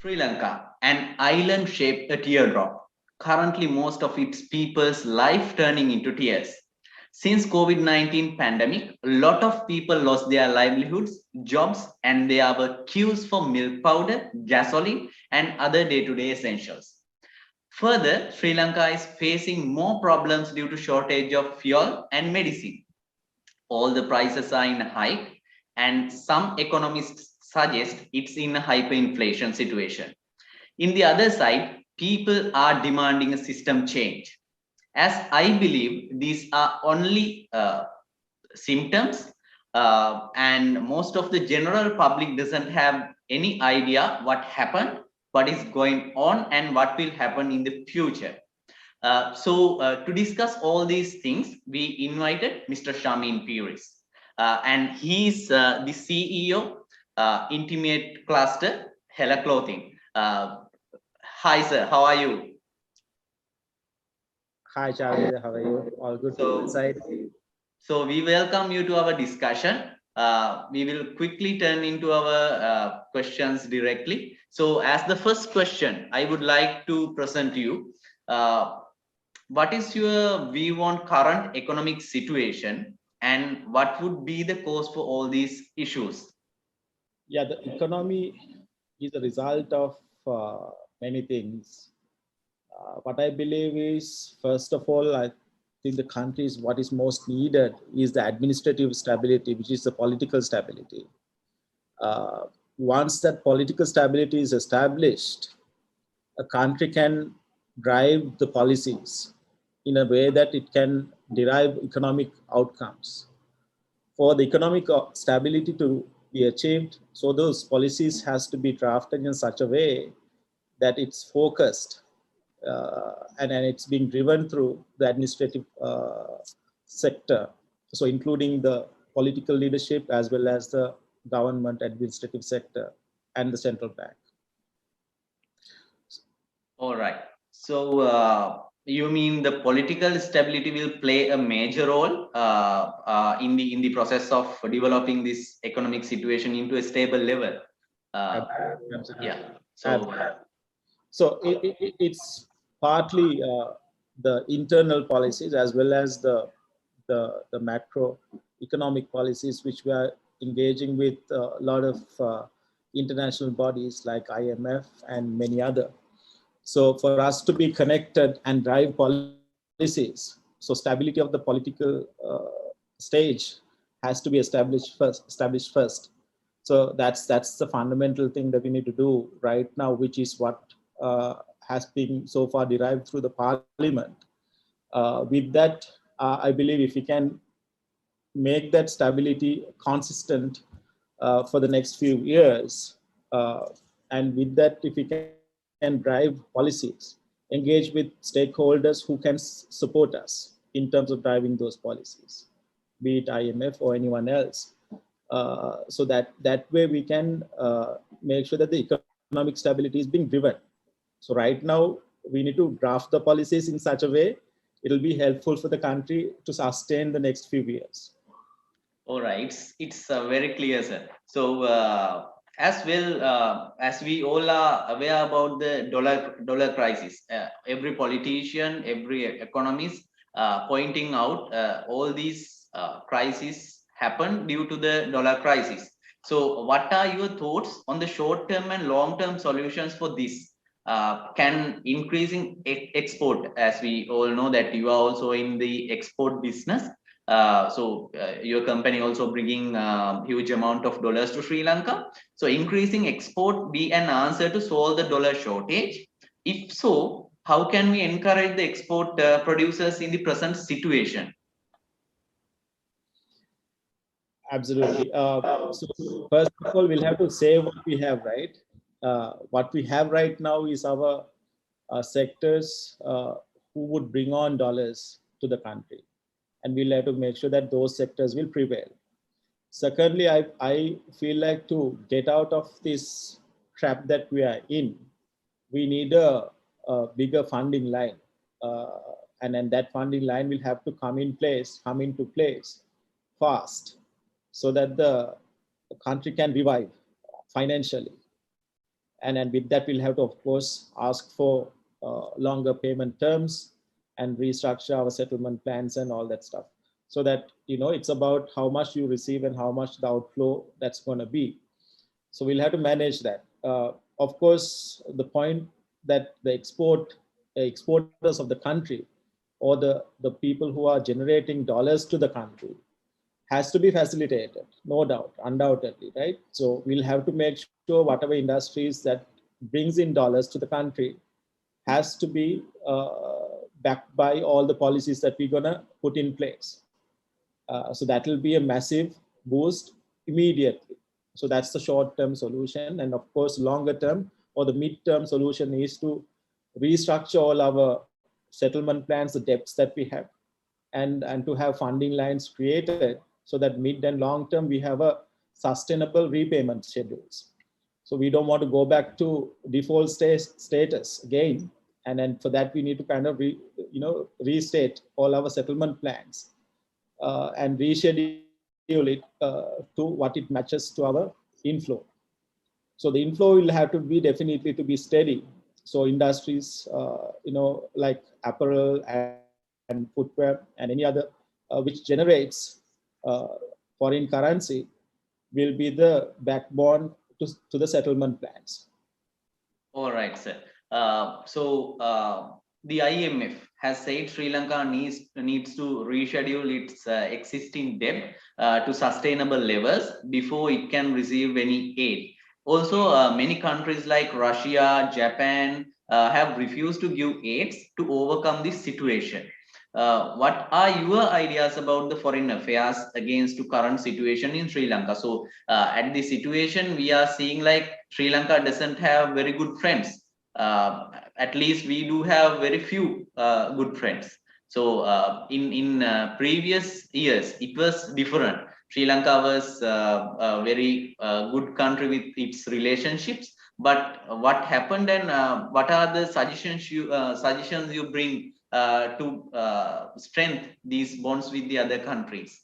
Sri Lanka, an island shaped a teardrop. Currently, most of its people's life turning into tears. Since COVID-19 pandemic, a lot of people lost their livelihoods, jobs, and there were queues for milk powder, gasoline, and other day-to-day essentials. Further, Sri Lanka is facing more problems due to shortage of fuel and medicine. All the prices are in a hike, and some economists suggest it's in a hyperinflation situation. In the other side, people are demanding a system change. As I believe, these are only symptoms, and most of the general public doesn't have any idea what happened, what is going on, and what will happen in the future. To discuss all these things, we invited Mr. Shamin Piris, and he's the CEO, Intimate Cluster, Hella Clothing. Hi, sir. How are you? Hi, Javed. How are you? All good from my So, side? so we welcome you to our discussion. We will quickly turn into our questions directly. So, as the first question, I would like to present you. Uh, what is your view on current economic situation, and what would be the cause for all these issues? Yeah, the economy is a result of many things. What I believe is, first of all, I think the countries what is most needed is the administrative stability, which is the political stability. Uh, Once that political stability is established, a country can drive the policies in a way that it can derive economic outcomes. For the economic stability to be achieved, so those policies has to be drafted in such a way that it's focused and it's being driven through the administrative sector, so including the political leadership as well as the government administrative sector and the central bank. All right. So, you mean the political stability will play a major role in the process of developing this economic situation into a stable level? Uh, Absolutely. yeah. So, Absolutely. So it's partly the internal policies as well as the macro economic policies which we are engaging with a lot of international bodies like IMF and many other. So for us to be connected and drive policies, so stability of the political stage has to be established first. So that's the fundamental thing that we need to do right now, which is what has been so far derived through the parliament. With that, I believe if we can make that stability consistent for the next few years, and with that, if we can drive policies, engage with stakeholders who can support us in terms of driving those policies, be it IMF or anyone else, so that way we can make sure that the economic stability is being driven. So right now we need to draft the policies in such a way it will be helpful for the country to sustain the next few years. all right, it's very clear, sir. So, as well as we all are aware about the dollar crisis, every politician, every economist pointing out all these crises happen due to the dollar crisis. So, what are your thoughts on the short term and long term solutions for this? Can increasing export, as we all know that you are also in the export business, your company also bringing huge amount of dollars to Sri Lanka. So increasing export be an answer to solve the dollar shortage? If so, how can we encourage the export producers in the present situation? Absolutely. So first of all, we'll have to say what we have, right? What we have right now is our sectors who would bring on dollars to the country, and we'll have to make sure that those sectors will prevail. Secondly, I feel like to get out of this trap that we are in, we need a bigger funding line. Uh, and then that funding line will have to come into place fast so that the country can revive financially. and with that we'll have to, of course, ask for longer payment terms and restructure our settlement plans and all that stuff, so that it's about how much you receive and how much the outflow that's going to be. So we'll have to manage that. Of course, the point that the exporters of the country, or the people who are generating dollars to the country, has to be facilitated, no doubt, undoubtedly, right? So we'll have to make sure whatever industries that brings in dollars to the country has to be backed by all the policies that we're gonna put in place. So that will be a massive boost immediately. So that's the short-term solution. And of course, longer term or the mid-term solution is to restructure all our settlement plans, the debts that we have, and to have funding lines created so that mid and long term we have a sustainable repayment schedules. So we don't want to go back to default status again. And then for that, we need to kind of restate all our settlement plans and reschedule it to what it matches to our inflow. So the inflow will have to be definitely to be steady. So industries, like apparel and footwear and any other which generates uh, foreign currency will be the backbone to the settlement plans. All right, sir. The IMF has said Sri Lanka needs to reschedule its existing debt to sustainable levels before it can receive any aid. Also, many countries like Russia, Japan have refused to give aids to overcome this situation. What are your ideas about the foreign affairs against the current situation in Sri Lanka? So, at this situation, we are seeing like Sri Lanka doesn't have very good friends. At least we do have very few good friends. So, in previous years, it was different. Sri Lanka was a very good country with its relationships. But what happened, and what are the suggestions you bring to strengthen these bonds with the other countries?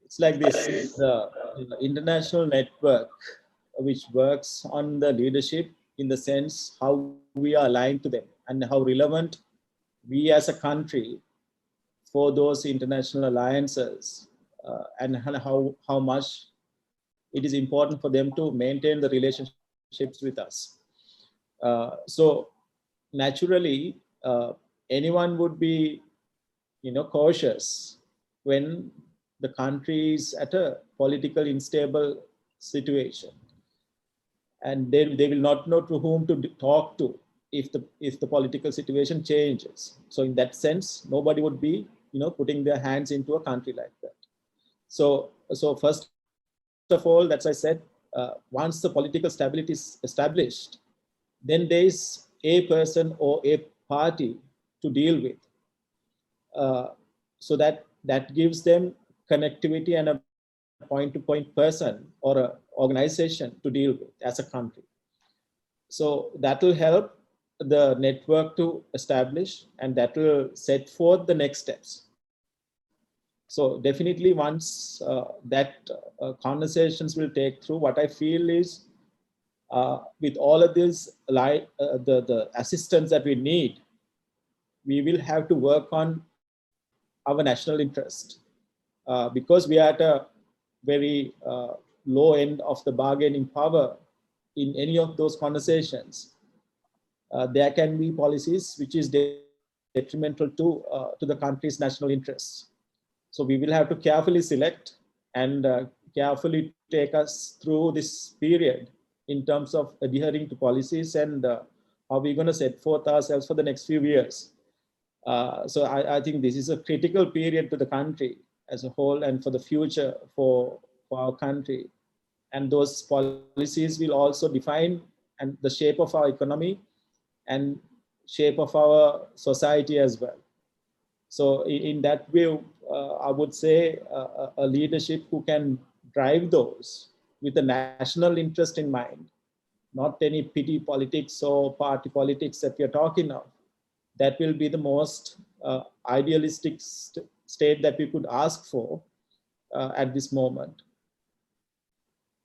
It's like this: the international network, which works on the leadership in the sense how we are aligned to them and how relevant we as a country for those international alliances, and how much it is important for them to maintain the relationships with us. So naturally, anyone would be cautious when the country is at a political unstable situation, and they will not know to whom to talk to if the political situation changes. So in that sense, nobody would be putting their hands into a country like that. So first of all, that's I said, once the political stability is established, then there is a person or a party to deal with, uh, so that gives them connectivity and a point-to-point person or a organization to deal with as a country. So that will help the network to establish, and that will set forth the next steps. So definitely once that conversations will take through, what I feel is, with all of this, like the assistance that we need, we will have to work on our national interest, because we are at a very low end of the bargaining power in any of those conversations. There can be policies which is detrimental to the country's national interests. So we will have to carefully select and carefully take us through this period in terms of adhering to policies, and how we're going to set forth ourselves for the next few years. So I think this is a critical period to the country as a whole and for the future for our country. And those policies will also define and the shape of our economy and shape of our society as well. So in that view, I would say a leadership who can drive those with the national interest in mind, not any petty politics or party politics that we are talking of. That will be the most idealistic state that we could ask for at this moment.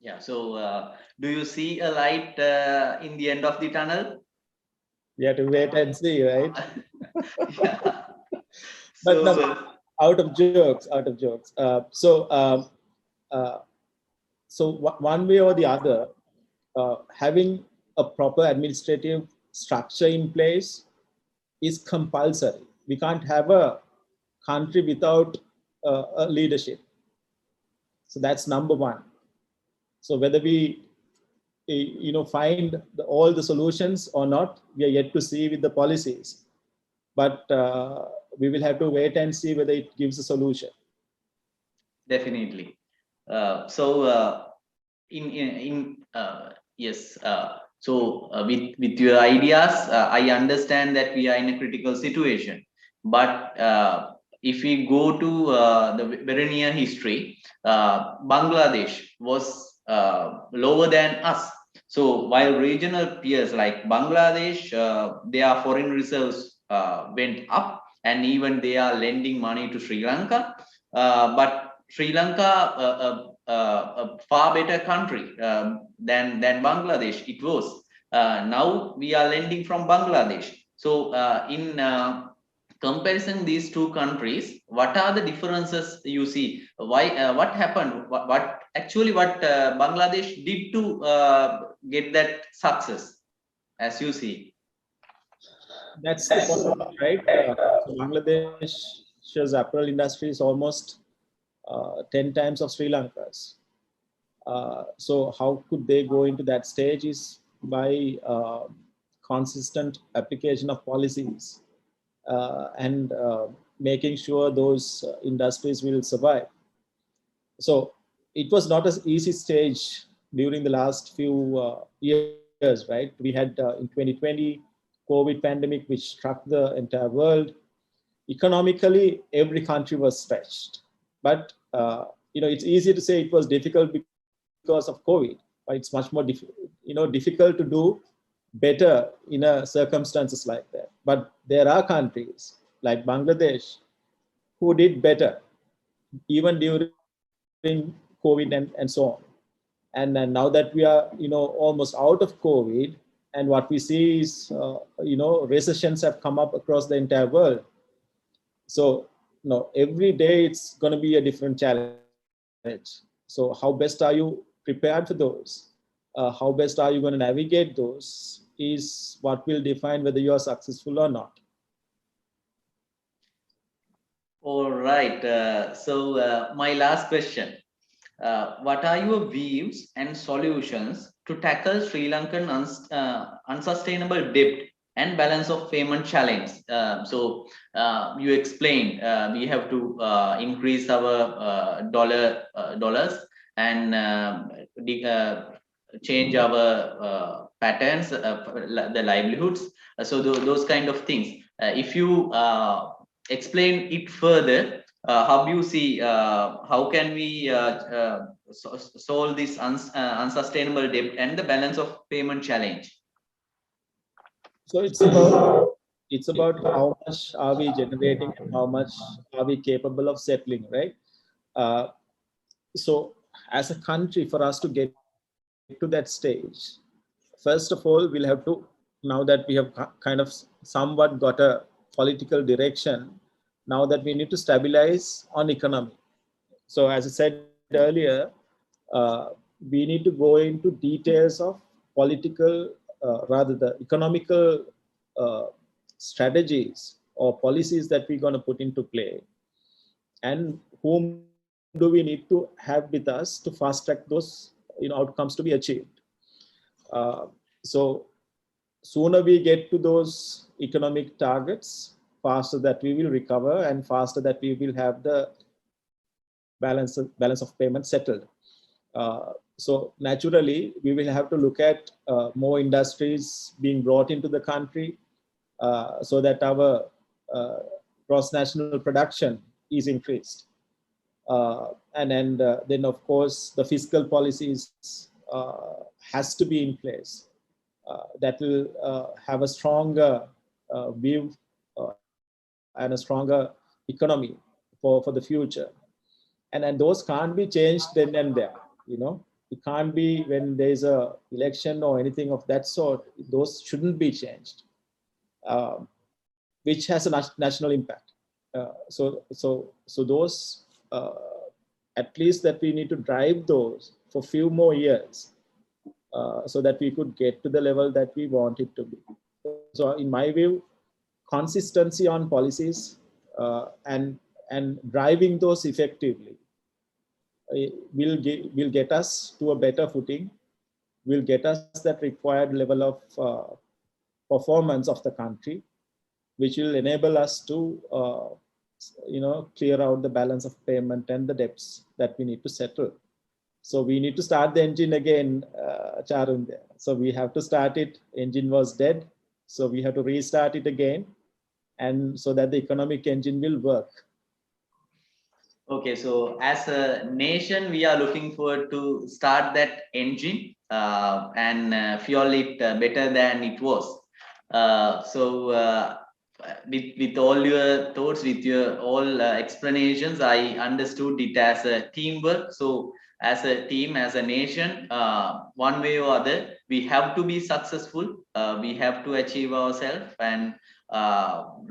Yeah. So, do you see a light in the end of the tunnel? We have to wait and see, right? Yeah. But no, So, out of jokes, out of jokes. Uh, one way or the other, having a proper administrative structure in place is compulsory. We can't have a country without a leadership. So that's number one. So whether we find all the solutions or not, we are yet to see with the policies. But we will have to wait and see whether it gives a solution. definitely. So, yes. With your ideas, I understand that we are in a critical situation. But if we go to the very near history, Bangladesh was lower than us. So while regional peers like Bangladesh, their foreign reserves went up, and even they are lending money to Sri Lanka. But Sri Lanka, a far better country than Bangladesh. It was. Now we are lending from Bangladesh. So in comparison these two countries, what are the differences you see? Why? What happened? What Bangladesh did to get that success, as you see? That's the point, right? So Bangladesh's apparel industry is almost 10 times of Sri Lanka's. So how could they go into that stage is by consistent application of policies and making sure those industries will survive. So it was not an easy stage during the last few years, right? We had in 2020 COVID pandemic, which struck the entire world. Economically, every country was stretched. But it's easy to say it was difficult because of COVID, but it's much more difficult to do better in a circumstances like that. But there are countries like Bangladesh who did better even during COVID and so on. And now that we are almost out of COVID, and what we see is recessions have come up across the entire world. So every day it's going to be a different challenge. So how best are you prepared for those? How best are you going to navigate those is what will define whether you are successful or not. All right. My last question. What are your views and solutions to tackle Sri Lankan unsustainable debt and balance of payment challenge? You explained we have to increase our dollars and change our patterns, the livelihoods. Those kind of things. If you explain it further, how do you see how can we solve this unsustainable debt and the balance of payment challenge? So it's about how much are we generating and how much are we capable of settling, right? Uh, so as a country, for us to get to that stage, first of all we'll have to, now that we have kind of somewhat got a political direction, now that we need to stabilize on economy. So as I said earlier, uh, we need to go into details of political, rather the economical uh, strategies or policies that we're going to put into play, and whom do we need to have with us to fast track those outcomes to be achieved. So sooner we get to those economic targets, faster that we will recover and faster that we will have the balance of payment settled. So naturally we will have to look at more industries being brought into the country, so that our uh, gross national production is increased. Then of course the fiscal policies has to be in place, that will have a stronger view and a stronger economy for the future. And those can't be changed then and there. It can't be when there's a election or anything of that sort. Those shouldn't be changed, which has a national impact. So those, at least that we need to drive those for a few more years, so that we could get to the level that we want it to be. So in my view, consistency on policies, and driving those effectively, will get us to a better footing, will get us that required level of performance of the country, which will enable us to clear out the balance of payment and the debts that we need to settle. So we need to start the engine again, Charun. So we have to start it. Engine was dead, so we have to restart it again, and so that the economic engine will work. Okay, so as a nation, we are looking forward to start that engine and fuel it better than it was. With all your thoughts, with your all explanations, I understood it as a teamwork. So as a team, as a nation, one way or other, we have to be successful. We have to achieve ourselves, and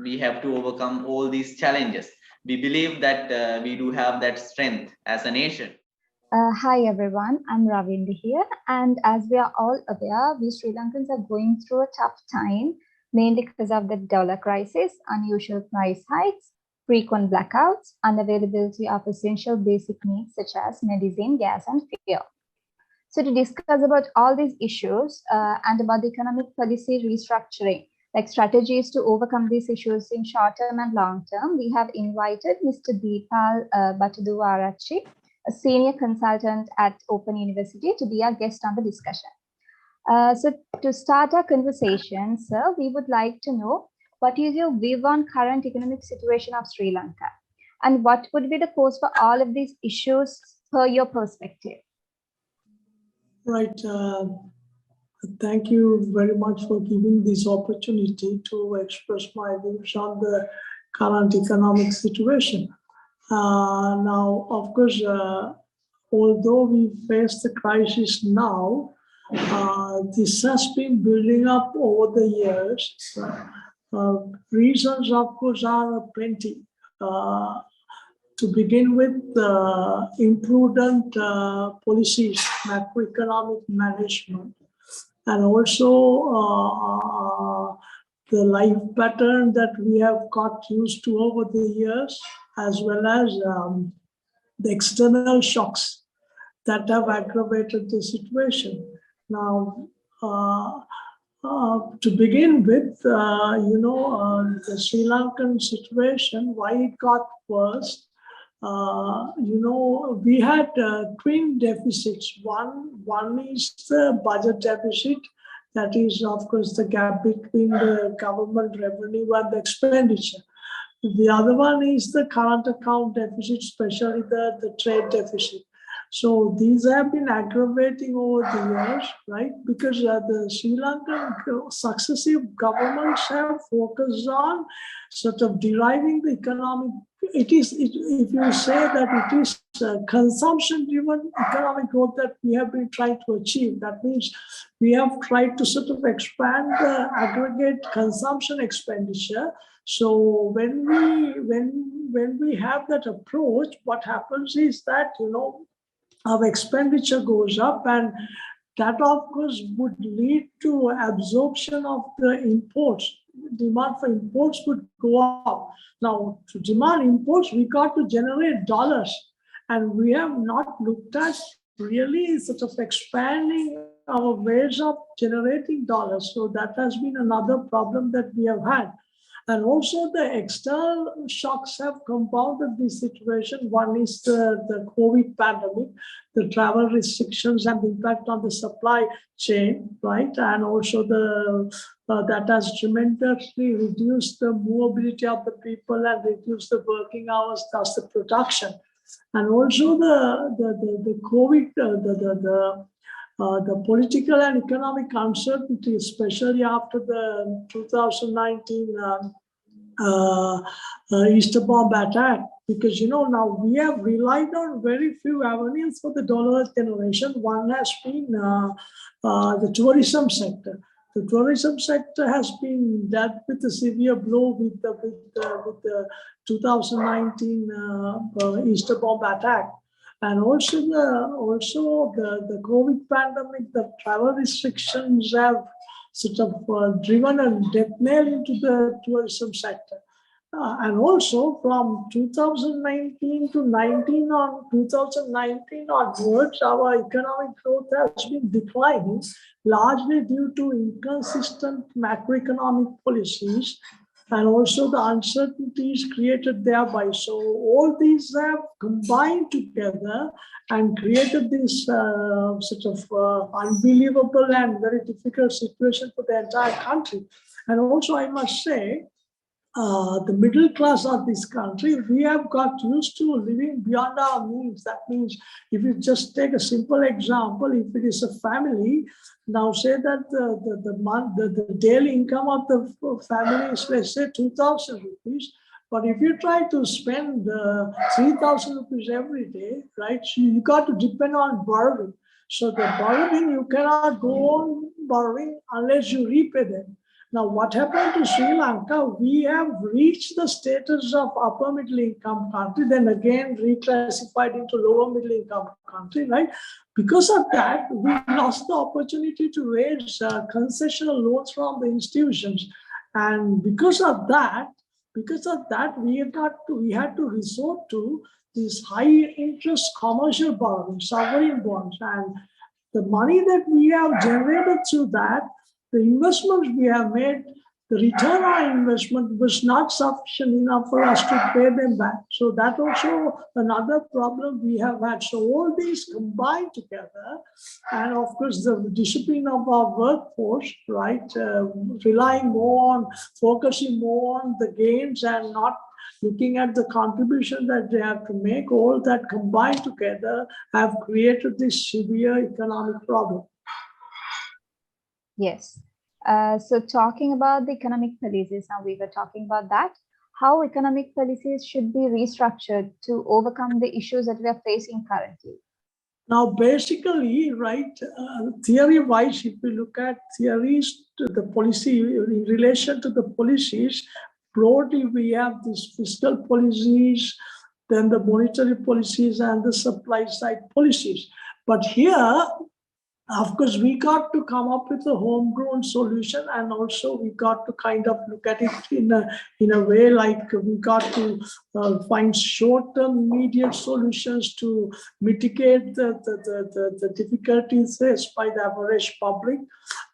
we have to overcome all these challenges. We believe that we do have that strength as a nation. Hi everyone, I'm Ravinda here, and as we are all aware, we Sri Lankans are going through a tough time, mainly because of the dollar crisis, unusual price hikes, frequent blackouts, unavailability of essential basic needs such as medicine, gas, and fuel. So to discuss about all these issues and about the economic policy restructuring, like strategies to overcome these issues in short term and long term, we have invited Mr. Deepal Batuduwarachi, a senior consultant at Open University, to be our guest on the discussion. So to start our conversation, sir, we would like to know what is your view on current economic situation of Sri Lanka, and what would be the cause for all of these issues per your perspective? Right. Thank you very much for giving this opportunity to express my views on the current economic situation. Now, of course, although we face the crisis now, this has been building up over the years. Reasons, of course, are plenty. To begin with, imprudent policies, macroeconomic management, and also the life pattern that we have got used to over the years, as well as the external shocks that have aggravated the situation. Now, to begin with, the Sri Lankan situation, why it got worse, we had twin deficits. One is the budget deficit, that is, of course, the gap between the government revenue and the expenditure. The other one is the current account deficit, especially the trade deficit. So these have been aggravating over the years, right? Because the Sri Lankan successive governments have focused on sort of deriving the economic. If you say that it is consumption-driven economic growth that we have been trying to achieve, that means we have tried to sort of expand the aggregate consumption expenditure. So when we have that approach, what happens is that our expenditure goes up, and that of course would lead to absorption of the imports. Demand for imports would go up. Now, to demand imports, we got to generate dollars, and we have not looked at really sort of expanding our ways of generating dollars. So that has been another problem that we have had. And also the external shocks have compounded this situation. One is the COVID pandemic, the travel restrictions and the impact on the supply chain, right? And also that has tremendously reduced the mobility of the people and reduced the working hours, thus the production. And also the COVID, the political and economic uncertainty, especially after the 2019 Easter bomb attack, because now we have relied on very few avenues for the dollar generation. One has been the tourism sector. The tourism sector has been dealt with a severe blow with the 2019 Easter bomb attack, and also the COVID pandemic. The travel restrictions have sort of driven a death nail into the tourism sector. And also from 2019 to 2019 onwards, our economic growth has been declining, largely due to inconsistent macroeconomic policies and also the uncertainties created thereby. So all these have combined together and created this sort of unbelievable and very difficult situation for the entire country. And also, I must say, the middle class of this country, we have got used to living beyond our means. That means if you just take a simple example, if it is a family, now say that the daily income of the family is, let's say, 2,000 rupees. But if you try to spend 3,000 rupees every day, right, you got to depend on borrowing. So the borrowing, you cannot go on borrowing unless you repay them. Now, what happened to Sri Lanka? We have reached the status of upper middle income country, then again reclassified into lower middle income country, right? Because of that, we lost the opportunity to raise concessional loans from the institutions. And because of that, we had to resort to these high interest commercial borrowing, sovereign bonds. And the money that we have generated through that, the investments we have made, the return on investment was not sufficient enough for us to pay them back. So that also another problem we have had. So all these combined together, and of course the discipline of our workforce, right, relying more on, focusing more on the gains and not looking at the contribution that they have to make, all that combined together have created this severe economic problem. Yes. So talking about the economic policies, now we were talking about that, how economic policies should be restructured to overcome the issues that we are facing currently. Now, basically, right, theory-wise, if we look at theories to the policy in relation to the policies, broadly we have these fiscal policies, then the monetary policies and the supply side policies. But here, of course, we got to come up with a homegrown solution, and also we got to kind of look at it in a way like we got to find short-term immediate solutions to mitigate the difficulties faced by the average public,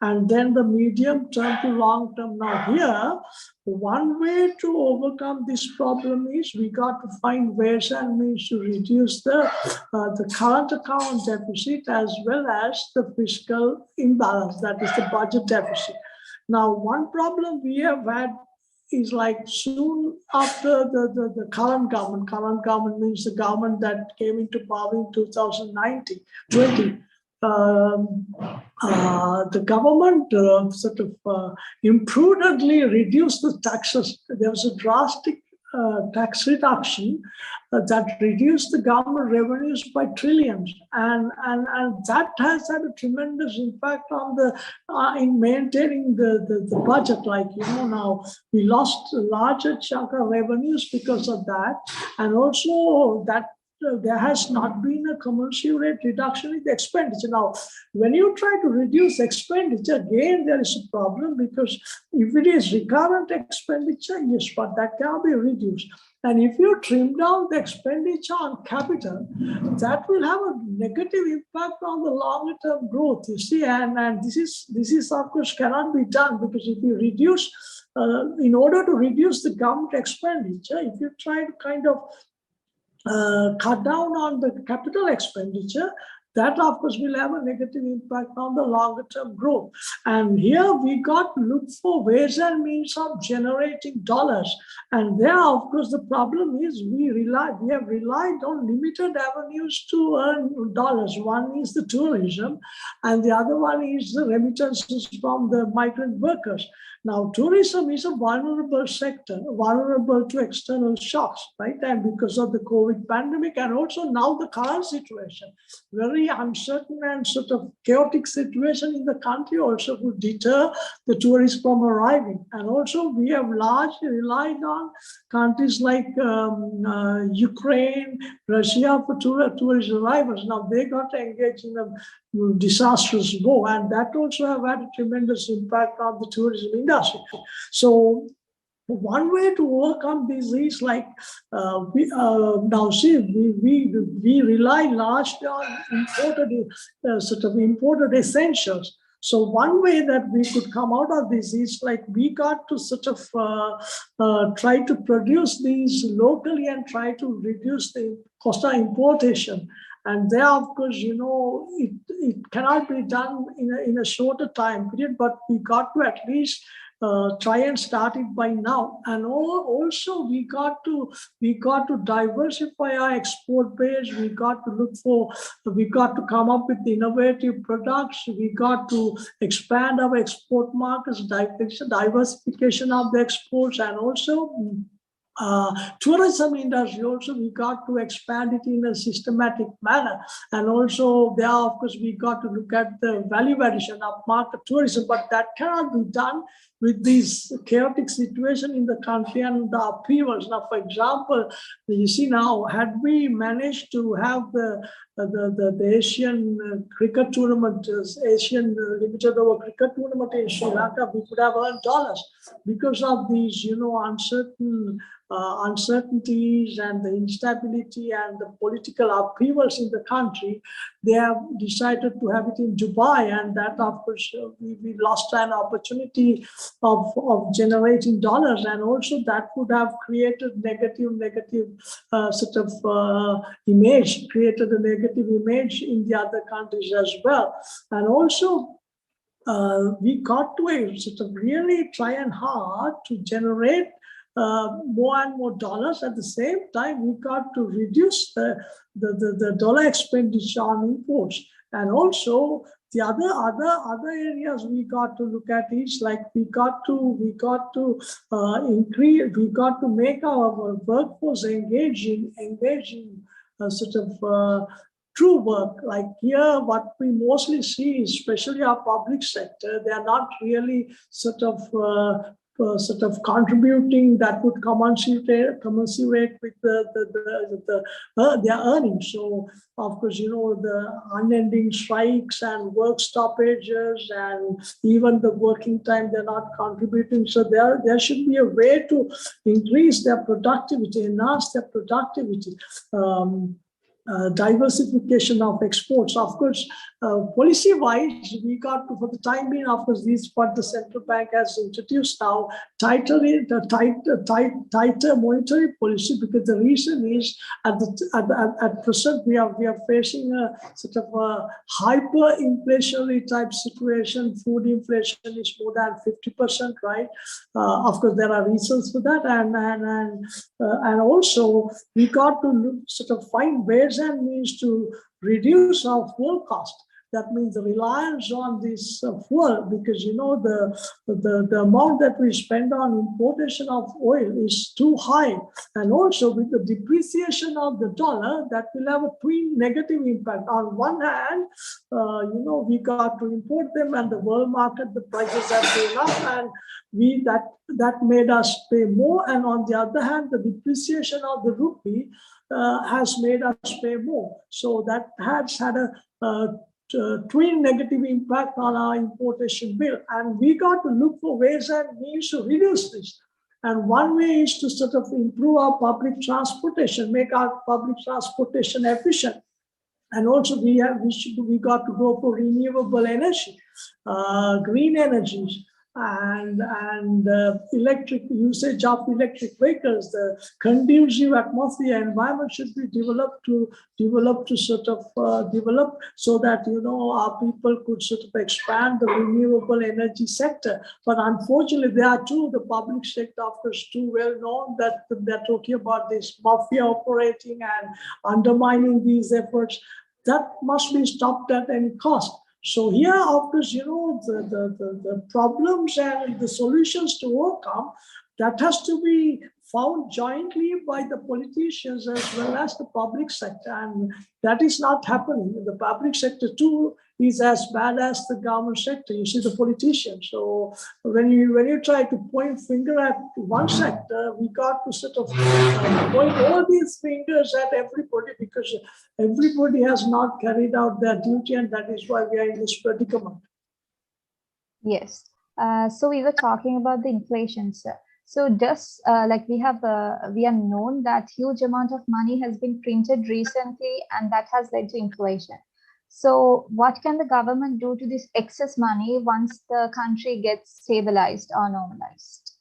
and then the medium term to long term. Now here, one way to overcome this problem is we got to find ways and means to reduce the current account deficit as well as the fiscal imbalance, that is the budget deficit. Now, one problem we have had is like soon after the current government means the government that came into power in 2020, the government sort of imprudently reduced the taxes. There was a drastic tax reduction that reduced the government revenues by trillions, and that has had a tremendous impact on the in maintaining the budget. Like now we lost a larger chunk of revenues because of that, and also that there has not been a commensurate reduction in the expenditure. Now, when you try to reduce expenditure, again, there is a problem, because if it is recurrent expenditure, yes, but that can be reduced. And if you trim down the expenditure on capital, that will have a negative impact on the longer term growth, you see. And this is of course cannot be done, because if you reduce, in order to reduce the government expenditure, if you try to kind of cut down on the capital expenditure, that of course will have a negative impact on the longer term growth. And here we got to look for ways and means of generating dollars. And there, of course, the problem is we have relied on limited avenues to earn dollars. One is the tourism, and the other one is the remittances from the migrant workers. Now, tourism is a vulnerable sector, vulnerable to external shocks, right? And because of the COVID pandemic, and also now the current situation, very uncertain and sort of chaotic situation in the country also would deter the tourists from arriving. And also we have largely relied on countries like Ukraine, Russia for tourist arrivals. Now they got engaged in a disastrous war, and that also have had a tremendous impact on the tourism industry. So one way to overcome this is like we rely largely on imported essentials. So one way that we could come out of this is like we got to sort of try to produce these locally and try to reduce the cost of importation. And there, of course, it cannot be done in a shorter time period, but we got to at least try and start it by now. And also we got to diversify our export base. We got to come up with innovative products. We got to expand our export markets, diversification of the exports, and also tourism industry also we got to expand it in a systematic manner. And also there, of course, we got to look at the value addition of market tourism, but that cannot be done with this chaotic situation in the country and the upheavals. Now, for example, you see now, had we managed to have the Asian cricket tournament, Asian limited over cricket tournament in Sri Lanka, we could have earned dollars. Because of these, uncertainties and the instability and the political upheavals in the country, they have decided to have it in Dubai, and that, of course, we lost an opportunity of generating dollars, and also that would have created negative image, created a negative image in the other countries as well. And also we got to sort of really try and hard to generate more and more dollars. At the same time, we got to reduce the dollar expenditure on imports. And also the other areas we got to look at is like we got to make our workforce engage in sort of true work. Like here, what we mostly see, especially our public sector, they are not really sort of contributing that would commensurate with their earnings. So, of course, the unending strikes and work stoppages and even the working time, they're not contributing. So there should be a way to increase their productivity, enhance their productivity. Diversification of exports. Of course, policy-wise, we got to, for the time being, of course, this is what the central bank has introduced now, tighter monetary policy, because the reason is at present we are facing a sort of a hyperinflationary type situation. Food inflation is more than 50%, right? Of course, there are reasons for that, and also we got to sort of find ways and means to reduce our fuel cost. That means the reliance on this fuel, because the amount that we spend on importation of oil is too high, and also with the depreciation of the dollar, that will have a twin negative impact. On one hand, we got to import them, and the world market, the prices have gone up, and that made us pay more. And on the other hand, the depreciation of the rupee has made us pay more. So that has had a twin negative impact on our importation bill. And we got to look for ways and means to reduce this. And one way is to sort of improve our public transportation, make our public transportation efficient. And also we got to go for renewable energy, green energies. and electric usage of electric vehicles, the conducive atmosphere environment should be developed to sort of develop so that our people could sort of expand the renewable energy sector. But unfortunately, there are two. The public sector, of course, too well known that they're talking about this mafia operating and undermining these efforts. That must be stopped at any cost. So here, of course, the problems and the solutions to overcome, that has to be found jointly by the politicians as well as the public sector. And that is not happening. The public sector too is as bad as the government sector. You see the politicians. So when you try to point finger at one sector, we got to sort of point all these fingers at everybody, because everybody has not carried out their duty, and that is why we are in this predicament. Yes. So we were talking about the inflation, sir. So just like we are known that huge amount of money has been printed recently, and that has led to inflation. So what can the government do to this excess money once the country gets stabilized or normalized?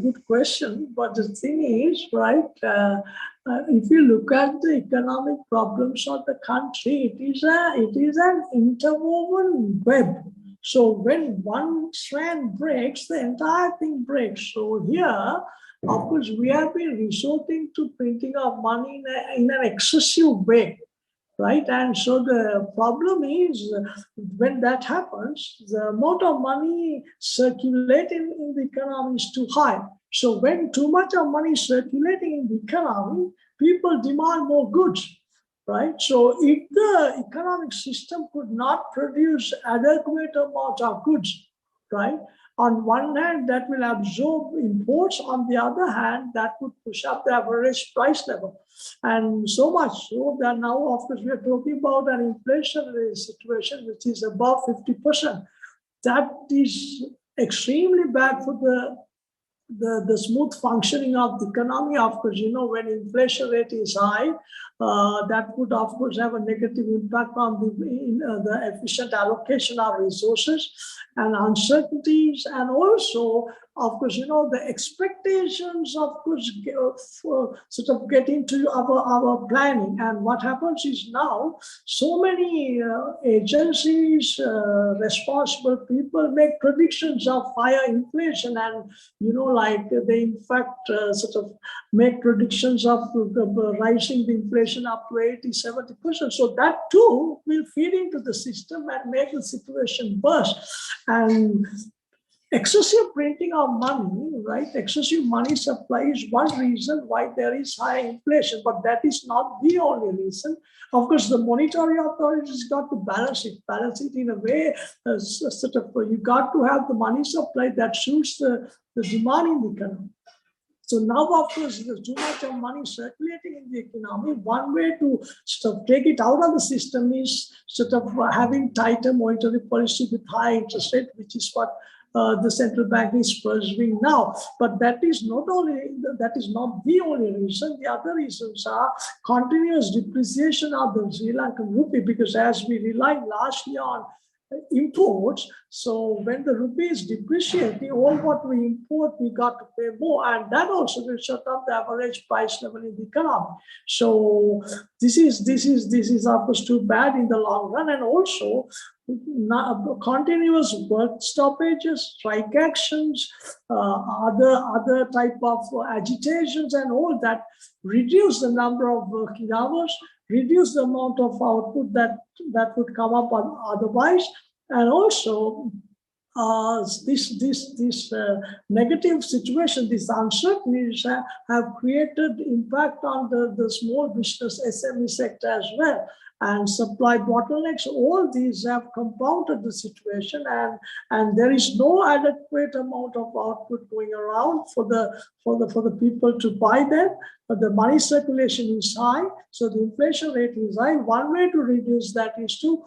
Good question. But the thing is, right, if you look at the economic problems of the country, it is an interwoven web. So when one strand breaks, the entire thing breaks. So here, of course, we have been resorting to printing of money in an excessive way, right? And so the problem is, when that happens, the amount of money circulating in the economy is too high. So when too much of money is circulating in the economy, people demand more goods, right? So if the economic system could not produce adequate amount of goods, right? On one hand, that will absorb imports. On the other hand, that would push up the average price level. And so much so that now, of course, we are talking about an inflationary situation which is above 50%. That is extremely bad for the smooth functioning of the economy. Of course, when inflation rate is high, that would, of course, have a negative impact on the efficient allocation of resources and uncertainties. And also, of course, the expectations, of course, sort of get into our planning. And what happens is now, so many agencies, responsible people make predictions of higher inflation, and like they in fact sort of make predictions of rising the inflation up to 80-70%. So that too will feed into the system and make the situation worse. And excessive printing of money, right? Excessive money supply is one reason why there is high inflation, but that is not the only reason. Of course, the monetary authorities got to balance it in a way, sort of, you got to have the money supply that suits the demand in the economy. So now, of course, there's too much of money circulating in the economy. One way to sort of take it out of the system is sort of having tighter monetary policy with high interest rate, which is what the central bank is pursuing now. But that is not the only reason. The other reasons are continuous depreciation of the Sri Lankan rupee, because as we rely largely on imports, so when the rupee is depreciating, all what we import, we got to pay more, and that also will shut up the average price level in the economy. So this is of course too bad in the long run. And also continuous work stoppages, strike actions, other type of agitations, and all that reduce the number of working hours, reduce the amount of output that would come up otherwise. And also this negative situation, these uncertainties have created impact on the small business SME sector as well. And supply bottlenecks, all these have compounded the situation, and there is no adequate amount of output going around for the people to buy them. But the money circulation is high, so the inflation rate is high. One way to reduce that is to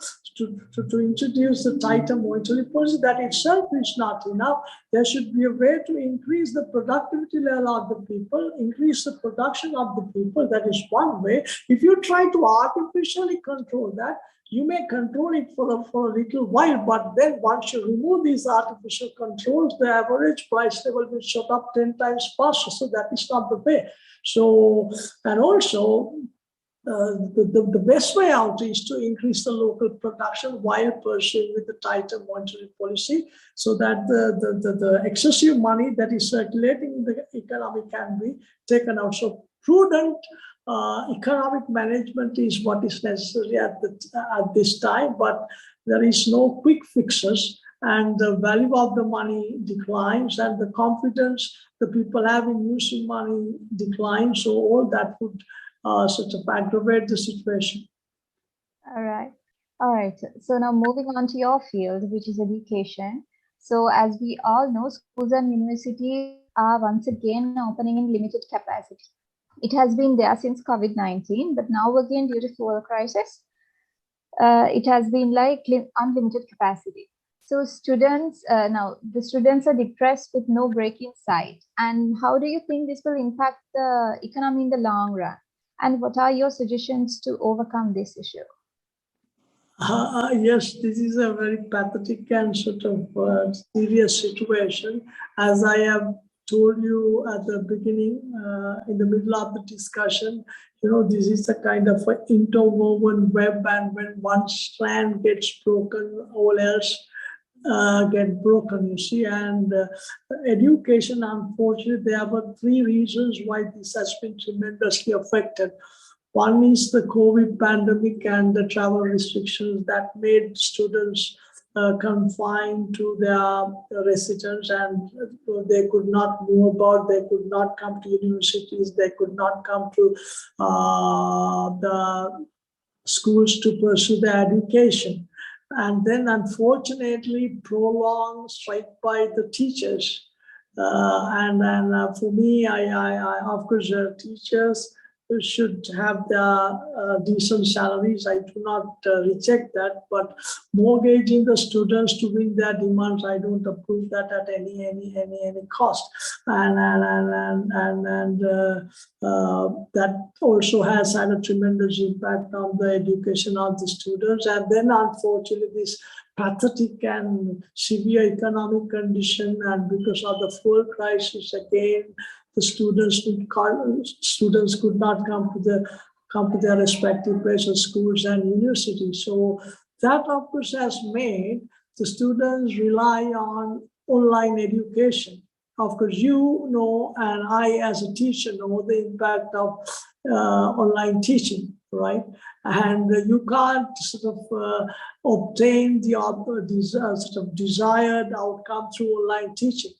introduce the tighter monetary policy. That itself is not enough. There should be a way to increase the productivity level of the people, increase the production of the people. That is one way. If you try to artificially control that, You may control it for a little while, but then once you remove these artificial controls, the average price level will shot up 10 times faster. So that is not the way. So, and also, the best way out is to increase the local production while pursuing with the tighter monetary policy, so that the excessive money that is circulating in the economy can be taken out. So prudent economic management is what is necessary at this time, but there is no quick fixes, and the value of the money declines, and the confidence the people have in using money declines. So all that would sort of aggravate the situation. All right. All right. So now moving on to your field, which is education. So as we all know, schools and universities are once again opening in limited capacity. It has been there since COVID-19, but now again due to fuel crisis, it has been like unlimited capacity. So students, now the students are depressed with no break in sight. And how do you think this will impact the economy in the long run? And what are your suggestions to overcome this issue? Yes, this is a very pathetic and sort of serious situation. As I have told you at the beginning, in the middle of the discussion, this is a kind of an interwoven web, and when one strand gets broken, all else get broken, you see. And education, unfortunately, there were three reasons why this has been tremendously affected. One is the COVID pandemic and the travel restrictions that made students confined to their residence, and they could not move about, they could not come to universities, they could not come to the schools to pursue their education. And then, unfortunately, prolonged strike by the teachers. And for me, I of course, teachers should have the decent salaries. I do not reject that, but mortgaging the students to win their demands, I don't approve that at any cost. And that also has had a tremendous impact on the education of the students. And then, unfortunately, this pathetic and severe economic condition, and because of the fuel crisis again, the students could not come to their respective places, schools and universities. So that, of course, has made the students rely on online education. Of course, you know, and I as a teacher know the impact of online teaching, right? And you can't sort of obtain the sort of desired outcome through online teaching.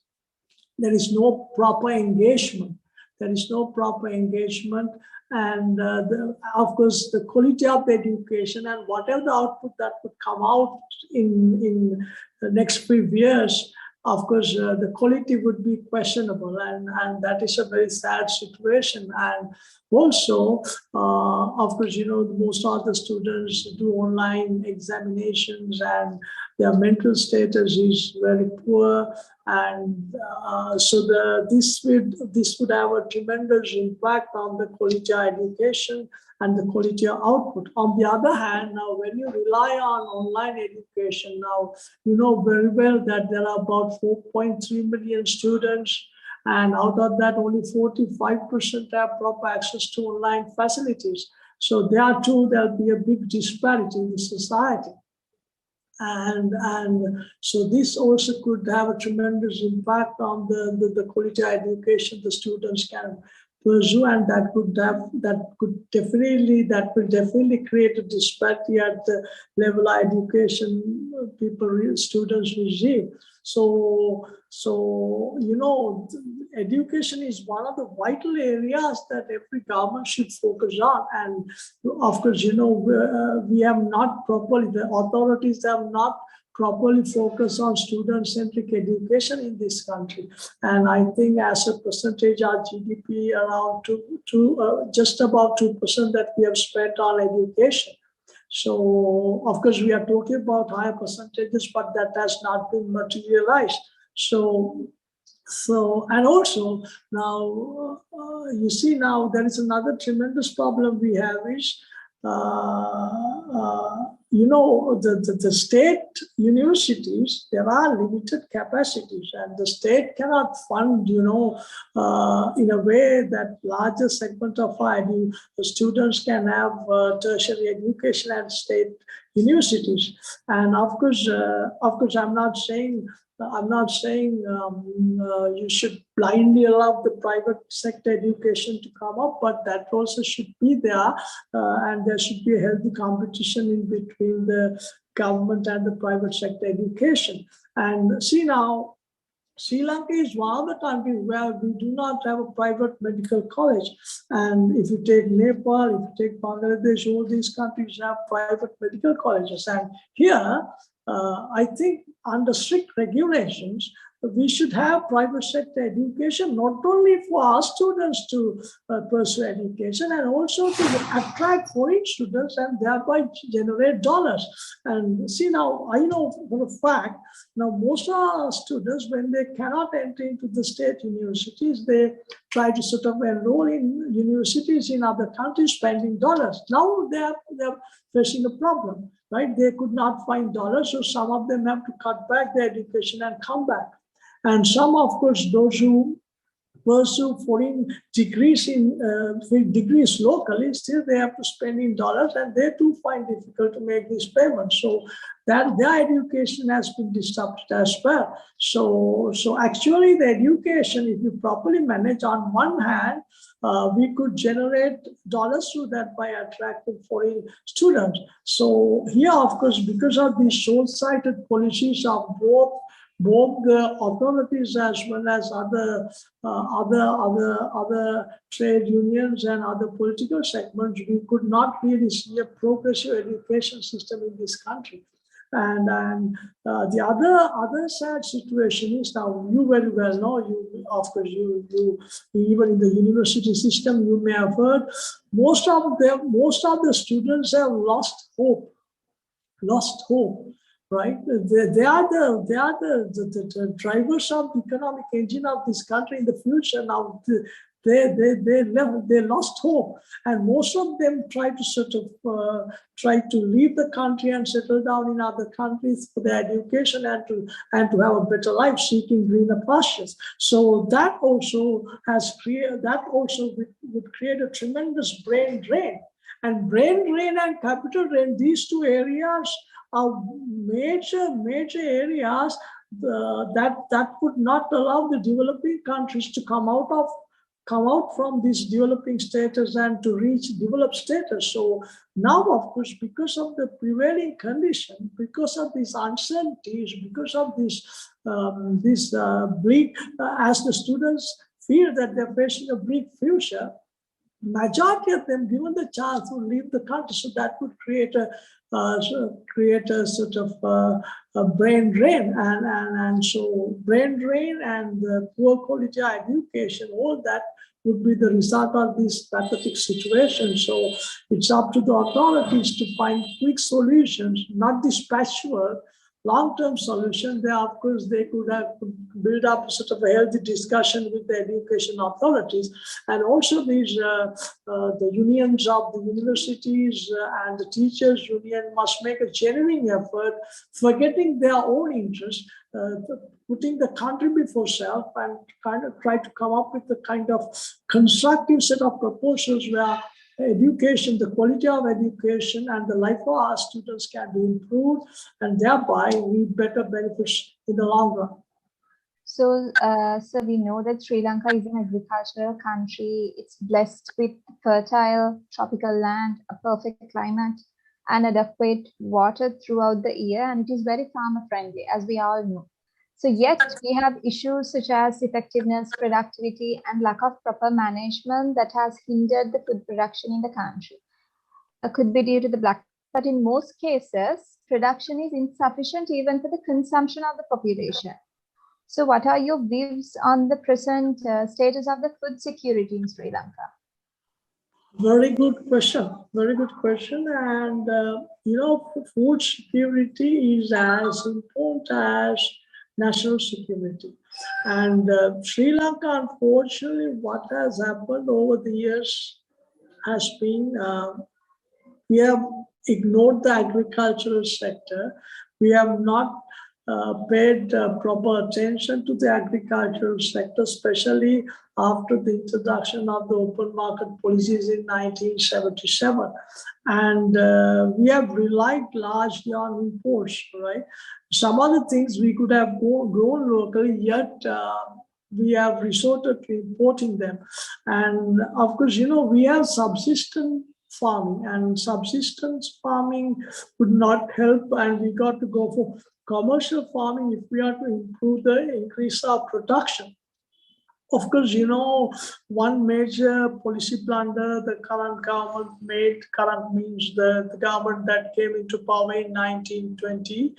There is no proper engagement. There is no proper engagement. And of course, the quality of the education and whatever the output that would come out in the next few years, of course, the quality would be questionable. And that is a very sad situation. And also, of course, most of the students do online examinations, and their mental status is very poor. And so this would have a tremendous impact on the quality of education and the quality of output. On the other hand, now when you rely on online education, now you know very well that there are about 4.3 million students, and out of that only 45% have proper access to online facilities. So there too, there'll be a big disparity in the society. And so this also could have a tremendous impact on the quality of education the students can pursue, and that will definitely create a disparity at the level of education students receive. So education is one of the vital areas that every government should focus on. And of course, we have not properly, the authorities have not properly focused on student-centric education in this country. And I think as a percentage of GDP, around just about 2% that we have spent on education. So, of course, we are talking about higher percentages, but that has not been materialized. So, and also now, you see now there is another tremendous problem we have is the state universities, there are limited capacities, and the state cannot fund, in a way that larger segment of the students can have tertiary education at state universities. And of course, I'm not saying you should blindly allow the private sector education to come up, but that also should be there, and there should be a healthy competition in between the government and the private sector education. And see now, Sri Lanka is one of the countries where we do not have a private medical college. And if you take Nepal, if you take Bangladesh, all these countries have private medical colleges. And here, I think under strict regulations, we should have private sector education, not only for our students to pursue education, and also to attract foreign students and thereby generate dollars. And see now, I know for a fact, now most of our students, when they cannot enter into the state universities, they try to sort of enroll in universities in other countries, spending dollars. Now they're facing a problem, right? They could not find dollars, so some of them have to cut back their education and come back. And some, of course, those who pursue foreign degrees degrees locally, still they have to spend in dollars, and they too find difficult to make these payments. So that their education has been disrupted as well. So actually, the education, if you properly manage, on one hand, we could generate dollars through that by attracting foreign students. So here, of course, because of these short-sighted policies of both the authorities as well as other trade unions and other political segments, we could not really see a progressive education system in this country. And the other sad situation is, now you very well know, you even in the university system, you may have heard, most of the students have lost hope. Right? They are the drivers of the economic engine of this country in the future. Now they lost hope, and most of them try to leave the country and settle down in other countries for their education and to have a better life, seeking greener pastures. So that also would create a tremendous brain drain. And brain drain and capital drain, these two areas are major areas that would not allow the developing countries to come out from this developing status and to reach developed status. So now, of course, because of the prevailing condition, because of these uncertainties, because of this bleak, as the students feel that they're facing a bleak future, majority of them, given the chance, would leave the country. So that would create a sort of a brain drain, and so brain drain and the poor quality of education, all that would be the result of this pathetic situation. So it's up to the authorities to find quick solutions, not this patchwork. Long-term solution, there, of course, they could have built up sort of a healthy discussion with the education authorities, and also these the unions of the universities and the teachers union must make a genuine effort, forgetting their own interests, putting the country before self, and kind of try to come up with a kind of constructive set of proposals where education, the quality of education and the life of our students can be improved, and thereby reap better benefits in the long run. So we know that Sri Lanka is an agricultural country. It's blessed with fertile tropical land, a perfect climate, and adequate water throughout the year, and it is very farmer friendly, as we all know. So yet we have issues such as effectiveness, productivity, and lack of proper management that has hindered the food production in the country. It could be due to the black, but in most cases, production is insufficient even for the consumption of the population. So what are your views on the present status of the food security in Sri Lanka? Very good question. Very good question. And, food security is as important as national security. And Sri Lanka, unfortunately, what has happened over the years has been we have ignored the agricultural sector. We have not paid proper attention to the agricultural sector, especially after the introduction of the open market policies in 1977. And we have relied largely on imports, right? Some other things we could have grown locally, yet we have resorted to importing them. And of course, we have subsistence farming, and subsistence farming would not help, and we got to go for commercial farming if we are to increase our production. Of course, one major policy blunder the current government made, current means the government that came into power in 1920,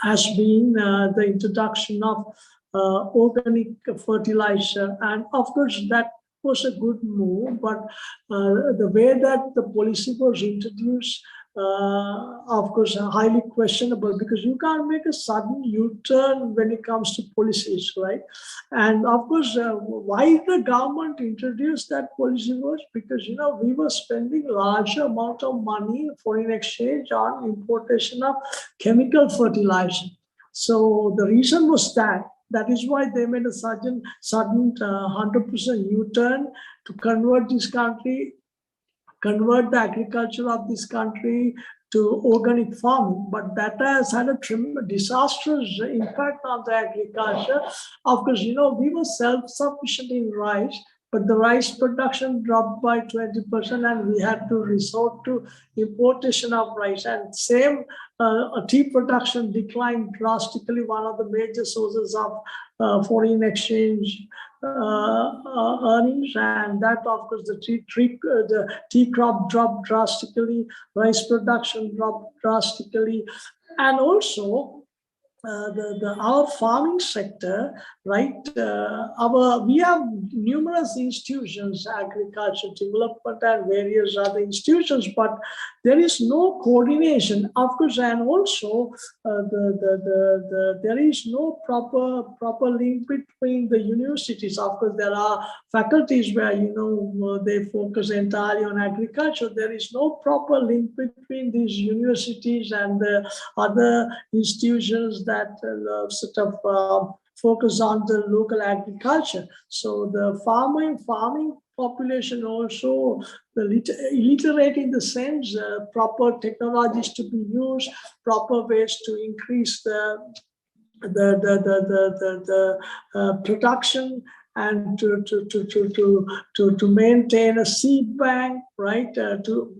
has been the introduction of organic fertilizer. And of course, that was a good move, but the way that the policy was introduced, of course, highly questionable, because you can't make a sudden U-turn when it comes to policies, right? And of course, why the government introduced that policy was because, we were spending large amount of money, foreign exchange, on importation of chemical fertilizer. So the reason was that is why they made a sudden 100% U-turn to convert this country, convert the agriculture of this country to organic farming. But that has had a disastrous impact on the agriculture. Of course, we were self-sufficient in rice, but the rice production dropped by 20%, and we had to resort to importation of rice. And same, tea production declined drastically, one of the major sources of foreign exchange earnings, and that, of course, the tea crop dropped drastically, rice production dropped drastically, and also our farming sector, right? We have numerous institutions, agriculture development and various other institutions, but there is no coordination, of course, and also there is no proper link between the universities. Of course, there are faculties where they focus entirely on agriculture. There is no proper link between these universities and the other institutions that focus on the local agriculture. So the farming population also illiterate in the sense, proper technologies to be used, proper ways to increase the production, and to maintain a seed bank, right? To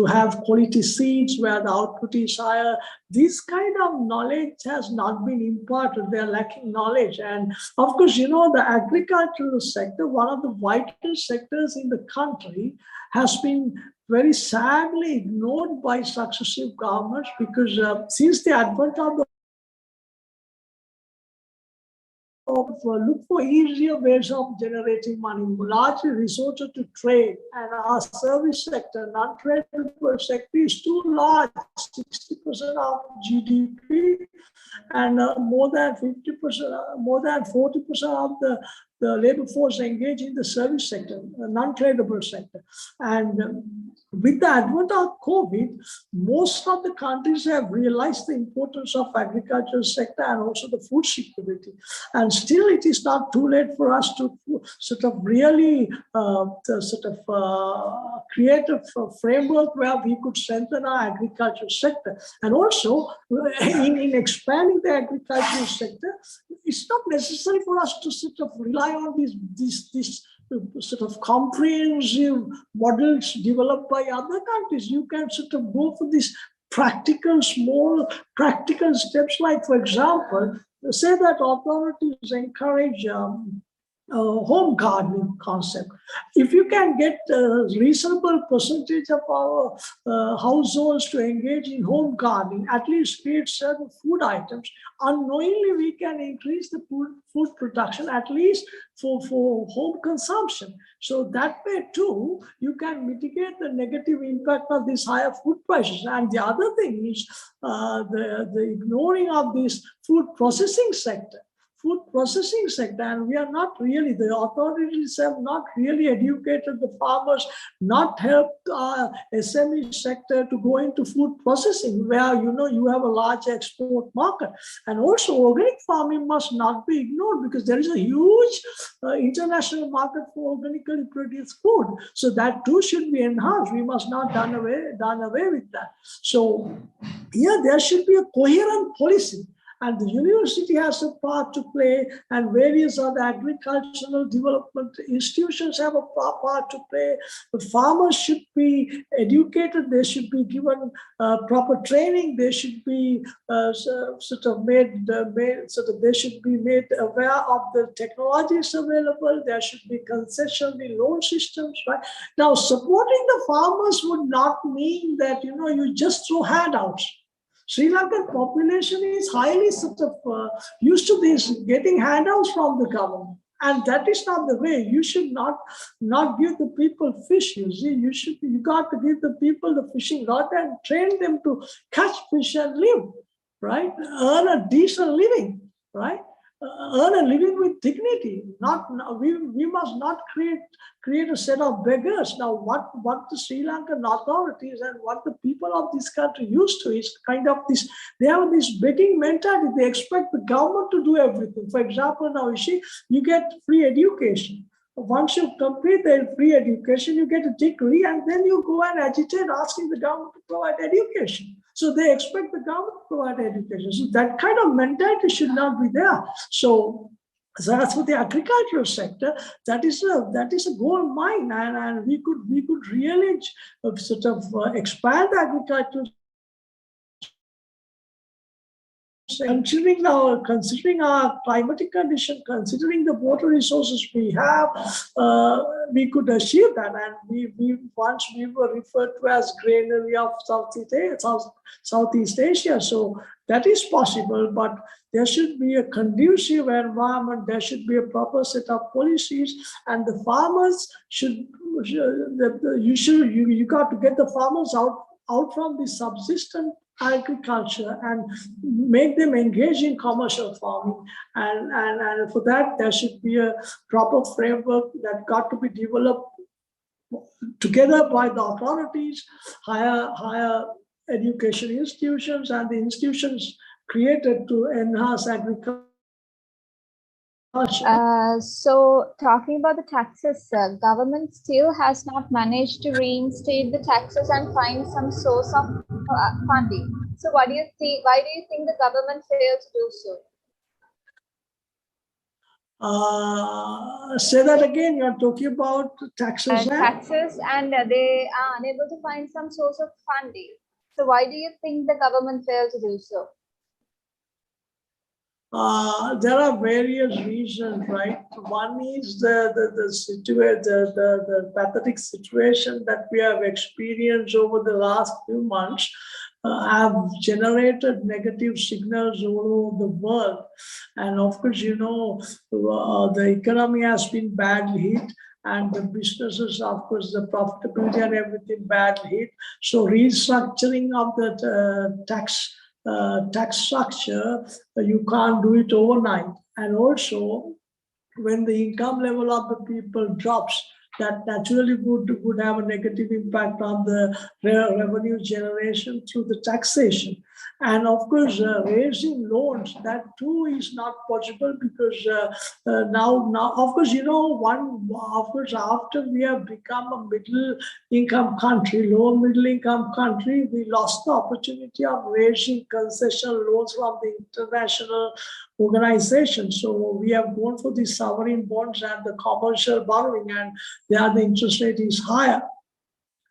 have quality seeds where the output is higher. This kind of knowledge has not been imparted. They are lacking knowledge. And of course, the agricultural sector, one of the vital sectors in the country, has been very sadly ignored by successive governments, because since the advent of the look for easier ways of generating money, largely resorted to trade, and our service sector, non-tradable sector, is too large, 60% of GDP, and more than 50%, more than 40% of the labor force engaged in the service sector, non-tradable sector. And with the advent of COVID, most of the countries have realized the importance of agricultural sector and also the food security. And still, it is not too late for us to really create a framework where we could strengthen our agricultural sector. And also, in expanding the agricultural sector, it's not necessary for us to rely on these comprehensive models developed by other countries. You can go for these small practical steps, like, for example, say that authorities encourage home gardening concept. If you can get a reasonable percentage of our households to engage in home gardening, at least create certain food items, unknowingly we can increase the food production, at least for home consumption. So that way too, you can mitigate the negative impact of these higher food prices. And the other thing is the ignoring of this food processing sector. food processing sector, and we are not really, the authorities have not really educated the farmers, not helped SME sector to go into food processing, where you have a large export market. And also organic farming must not be ignored, because there is a huge international market for organically produced food. So that too should be enhanced. We must not done away with that. So here there should be a coherent policy, and the university has a part to play, and various other agricultural development institutions have a part to play. The farmers should be educated, they should be given proper training, they should be they should be made aware of the technologies available, there should be concessionary loan systems, right? Now, supporting the farmers would not mean that, you just throw handouts. Sri Lankan population is highly used to this, getting handouts from the government. And that is not the way. You should not give the people fish. You see, you got to give the people the fishing rod and train them to catch fish and live, right? Earn a decent living, right? Earn a living with dignity. We must not create a set of beggars. Now, what the Sri Lankan authorities and what the people of this country used to is kind of this. They have this begging mentality. They expect the government to do everything. For example, now you get free education. Once you complete the free education, you get a degree, and then you go and agitate asking the government to provide education. So they expect the government to provide education. So that kind of mentality should not be there. So as for the agricultural sector, that is a gold mine, and we could really expand the agricultural. Considering our climatic condition, considering the water resources we have, we could achieve that. And we once were referred to as granary of Southeast Asia. So that is possible, but there should be a conducive environment. There should be a proper set of policies, and the farmers you got to get the farmers out from the subsistence agriculture and make them engage in commercial farming, and for that there should be a proper framework that got to be developed together by the authorities, higher education institutions, and the institutions created to enhance agriculture. So talking about the taxes, government still has not managed to reinstate the taxes and find some source of funding. So what do you think? Why do you think the government failed to do so? Say that again. You are talking about taxes. Taxes, and they are unable to find some source of funding. So why do you think the government failed to do so? There are various reasons, right? One is the pathetic situation that we have experienced over the last few months have generated negative signals all over the world. And of course, the economy has been badly hit, and the businesses, of course, the profitability and everything badly hit. So restructuring of the tax structure, you can't do it overnight. And also, when the income level of the people drops, that naturally would have a negative impact on the revenue generation through the taxation. And of course, raising loans, that too is not possible, because now, of course, after we have become a middle income country, low middle income country, we lost the opportunity of raising concessional loans from the international organizations. So we have gone for the sovereign bonds and the commercial borrowing, and there the interest rate is higher.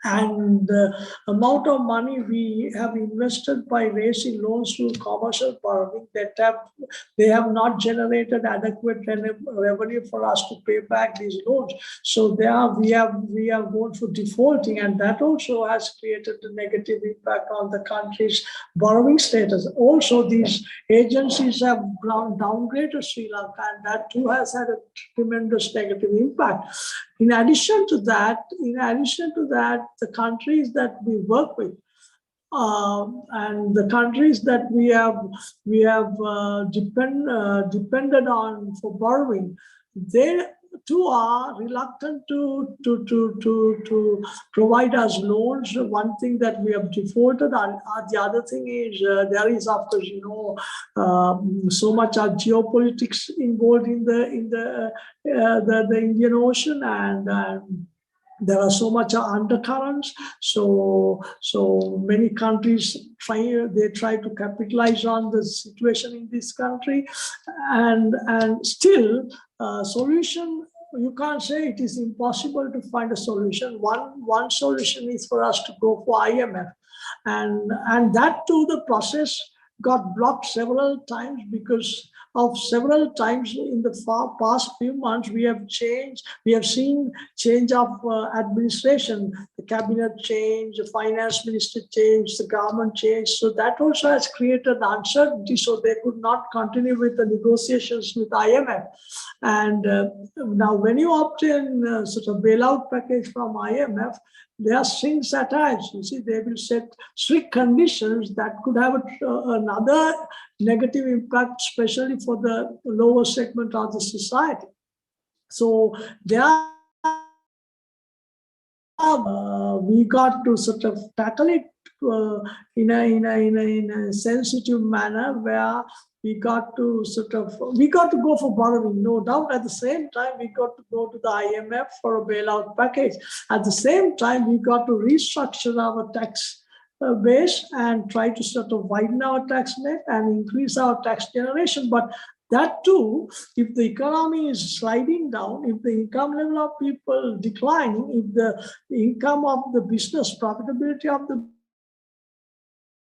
And the amount of money we have invested by raising loans through commercial borrowing, they have not generated adequate revenue for us to pay back these loans. So we have gone for defaulting, and that also has created a negative impact on the country's borrowing status. Also, these agencies have downgraded Sri Lanka, and that too has had a tremendous negative impact. In addition to that, the countries that we work with and the countries that we have depended on for borrowing, they too are reluctant to provide us loans. One thing that we have defaulted, and the other thing is there is, of course, so much geopolitics involved in the Indian Ocean, and there are so much undercurrents. So many countries try to capitalize on the situation in this country, and still solution. You can't say it is impossible to find a solution. One solution is for us to go for IMF, and that too, the process got blocked several times because of several times in the past few months we have seen change of administration, the cabinet change, the finance minister change, the government change. So that also has created uncertainty. So they could not continue with the negotiations with IMF. And now when you obtain sort of bailout package from IMF, there are strings attached. You see, they will set strict conditions that could have another negative impact, especially for the lower segment of the society. So there we got to sort of tackle it in a sensitive manner, where we got to go for borrowing, no doubt. At the same time, we got to go to the IMF for a bailout package. At the same time, we got to restructure our tax base and try to sort of widen our tax net and increase our tax generation. But that too, if the economy is sliding down, if the income level of people declining, if the income of the business, profitability of the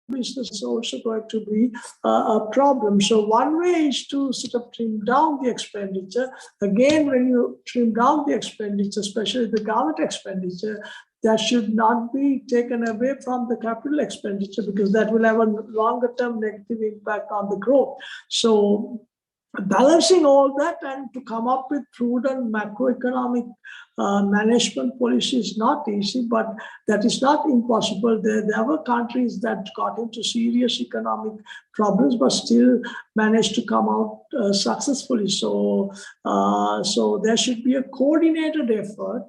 business is also going to be a problem. So one way is to sort of trim down the expenditure. Again, when you trim down the expenditure, especially the government expenditure, that should not be taken away from the capital expenditure, because that will have a longer term negative impact on the growth. So balancing all that and to come up with prudent macroeconomic management policy is not easy, but that is not impossible. There were countries that got into serious economic problems, but still managed to come out successfully. So there should be a coordinated effort.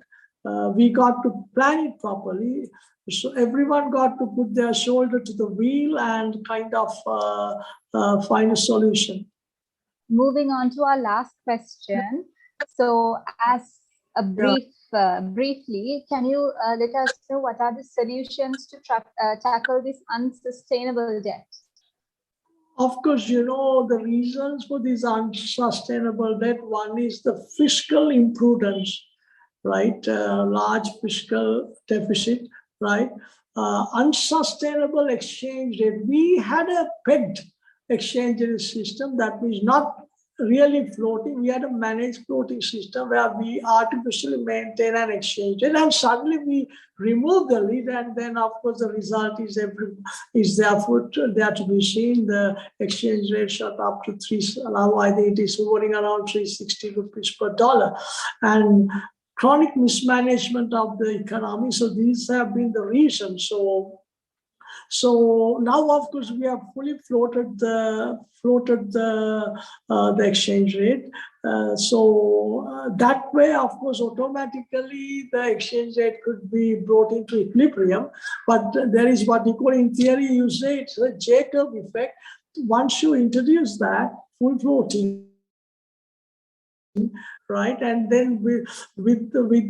We got to plan it properly. So everyone got to put their shoulder to the wheel and kind of find a solution. Moving on to our last question. So as a briefly, can you let us know what are the solutions to tackle this unsustainable debt? Of course, the reasons for this unsustainable debt, one is the fiscal imprudence, right? Large fiscal deficit, right? Unsustainable exchange rate. We had a pegged exchange rate system that was not really floating. We had a managed floating system where we artificially maintain an exchange rate, and suddenly we remove the lid, and then of course the result is there to be seen. The exchange rate shot up to now I think it is hovering around 360 rupees per dollar, and chronic mismanagement of the economy. So these have been the reasons. So now, of course, we have fully floated the exchange rate. That way, of course, automatically the exchange rate could be brought into equilibrium. But there is what you call in theory, you say it's a J-curve effect. Once you introduce that full floating, right, and then with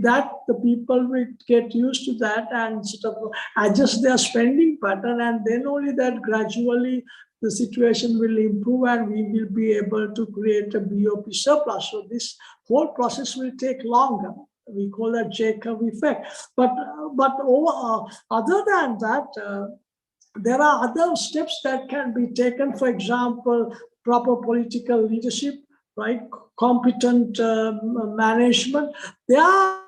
that, the people will get used to that and sort of adjust their spending pattern, and then only that gradually the situation will improve and we will be able to create a BOP surplus. So this whole process will take longer. We call that J-curve effect. But other than that, there are other steps that can be taken. For example, proper political leadership, right? Competent management. There are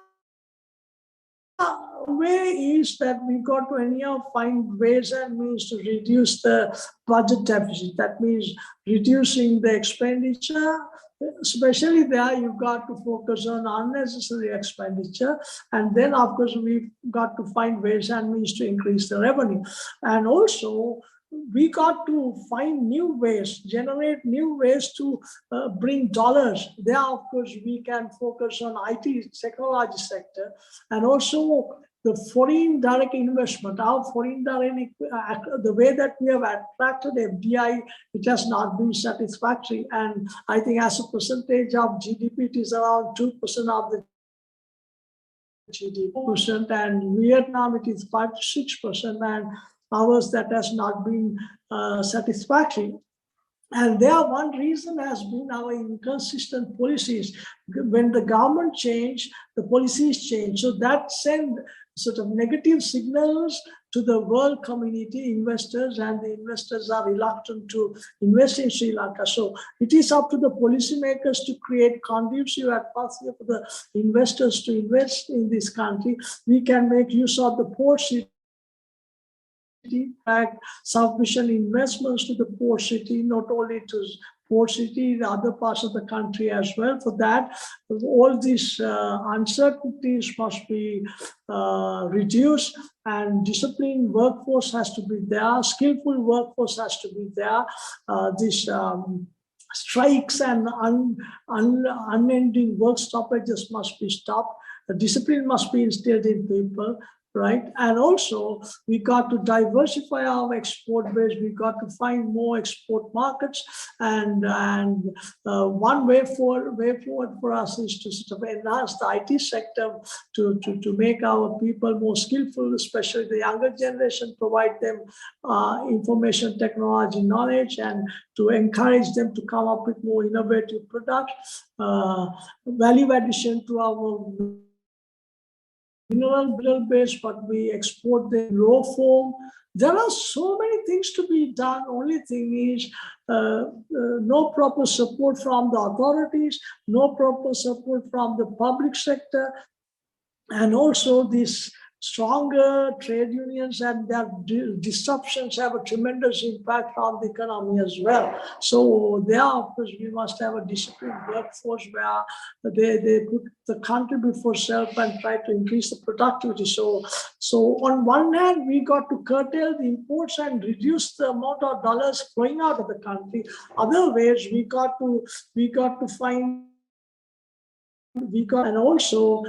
one way is that we got to anyhow find ways and means to reduce the budget deficit. That means reducing the expenditure. Especially there, you've got to focus on unnecessary expenditure. And then, of course, we've got to find ways and means to increase the revenue. And also, we got to find new ways, generate new ways to bring dollars. There, of course, we can focus on IT technology sector, and also the foreign direct investment. Our foreign direct, the way that we have attracted FDI, it has not been satisfactory. And I think as a percentage of GDP, it is around 2% of the GDP, and Vietnam, it is 5 to 6%, and ours that has not been satisfactory. And there, one reason has been our inconsistent policies. When the government changed, the policies changed. So that sent sort of negative signals to the world community investors, and the investors are reluctant to invest in Sri Lanka. So it is up to the policymakers to create conducive atmosphere for the investors to invest in this country. We can make use of the port city, fact, sufficient investments to the port city, not only to port city, in other parts of the country as well. For that, all these uncertainties must be reduced, and disciplined workforce has to be there, skillful workforce has to be there. This strikes and unending work stoppages must be stopped. The discipline must be instilled in people. Right, and also we got to diversify our export base. We got to find more export markets, and one way forward for us is to sort of enhance the IT sector to make our people more skillful, especially the younger generation, provide them information technology knowledge, and to encourage them to come up with more innovative products, value addition to our mineral base, but we export the raw form. There are so many things to be done. Only thing is no proper support from the authorities, no proper support from the public sector, and also this stronger trade unions and their disruptions have a tremendous impact on the economy as well. So there, of course, we must have a disciplined workforce where they put the country before self and try to increase the productivity. So on one hand, we got to curtail the imports and reduce the amount of dollars flowing out of the country. Other ways, we got to find. And also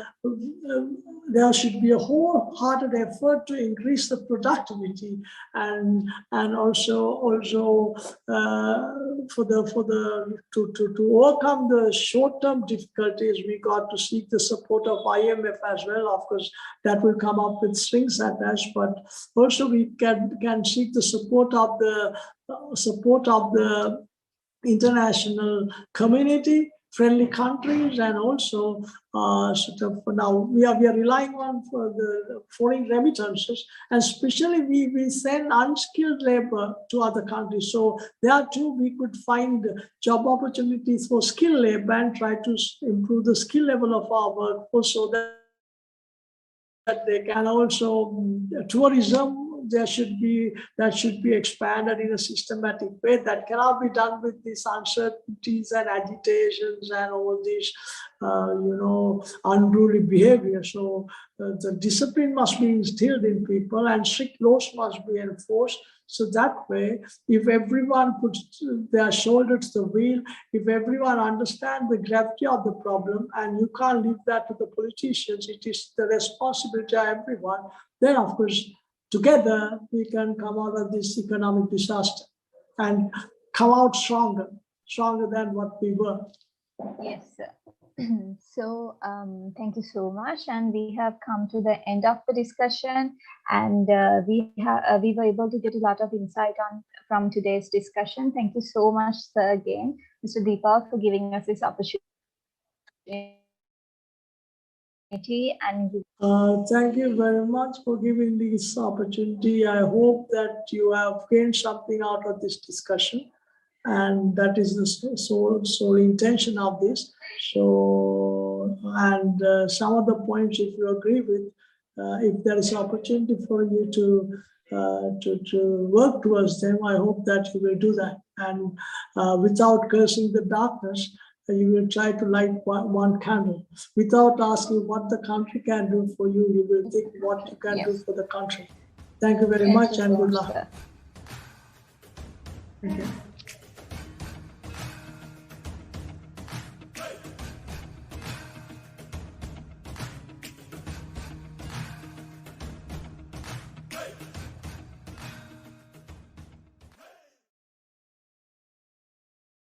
there should be a wholehearted effort to increase the productivity, and also to overcome the short-term difficulties, we got to seek the support of IMF as well. Of course, that will come up with strings attached, but also we can seek the support of the international community, friendly countries, and also sort of now we are relying on for the foreign remittances, and especially we send unskilled labor to other countries. So there too we could find job opportunities for skilled labor and try to improve the skill level of our workforce, so that they can also tourism. That should be expanded in a systematic way. That cannot be done with these uncertainties and agitations and all these, unruly behavior. So the discipline must be instilled in people, and strict laws must be enforced. So that way, if everyone puts their shoulder to the wheel, if everyone understands the gravity of the problem, and you can't leave that to the politicians, it is the responsibility of everyone, then of course, together we can come out of this economic disaster and come out stronger than what we were. Yes. So thank you so much, and we have come to the end of the discussion, and we were able to get a lot of insight from today's discussion. Thank you so much, sir, again, Mr. Deepak, for giving us this opportunity. And thank you very much for giving this opportunity. I hope that you have gained something out of this discussion, and that is the sole intention of this. So, and some of the points, if you agree with, if there is opportunity for you to work towards them, I hope that you will do that. And without cursing the darkness, you will try to light one candle. Without asking what the country can do for you, you will think what you can do for the country. Thank you very much, and good luck. Sir. Thank you.